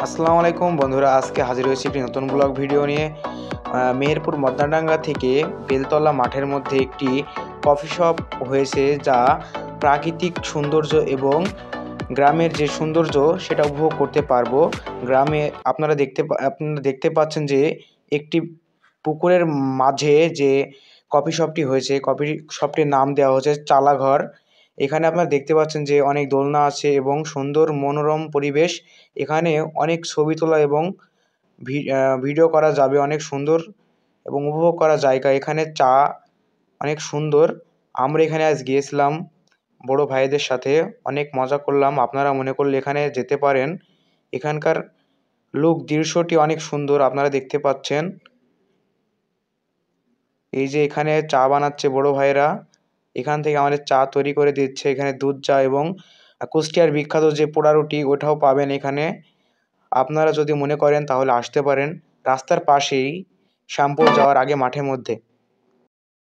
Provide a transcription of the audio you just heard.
আসসালামু আলাইকুম বন্ধুরা, আজকে হাজির হয়েছি একটি নতুন ব্লগ ভিডিও নিয়ে। মেহেরপুর মদনাডাঙ্গা থেকে বেলতলা মাঠের মধ্যে একটি কফি শপ হয়েছে, যা প্রাকৃতিক সৌন্দর্য এবং গ্রামের যে সৌন্দর্য সেটা উপভোগ করতে পারবো। গ্রামে আপনারা দেখতে পাচ্ছেন যে একটি পুকুরের মাঝে যে কফি শপটি হয়েছে, কফি শপটির নাম দেওয়া হয়েছে চালাঘর। এখানে আপনারা দেখতে পাচ্ছেন যে অনেক দোলনা আছে এবং সুন্দর মনোরম পরিবেশ। এখানে অনেক ছবি তোলা এবং ভিডিও করা যাবে, অনেক সুন্দর এবং উপভোগ করা জায়গা। এখানে চা অনেক সুন্দর। আমরা এখানে আজ গিয়েছিলাম বড় ভাইদের সাথে, অনেক মজা করলাম। আপনারা মনে করলে এখানে যেতে পারেন। এখানকার দৃশ্যটি অনেক সুন্দর, আপনারা দেখতে পাচ্ছেন। এই যে এখানে চা বানাচ্ছে বড় ভাইয়েরা, এখান থেকে আমাদের চা তৈরি করে দিচ্ছে। এখানে দুধ চা এবং কুষ্টিয়ার বিখ্যাত যে পোড়া রুটি, ওটাও পাবেন এখানে। আপনারা যদি মনে করেন তাহলে আসতে পারেন। রাস্তার পাশেই শ্যামপুর যাওয়ার আগে মাঠের মধ্যে।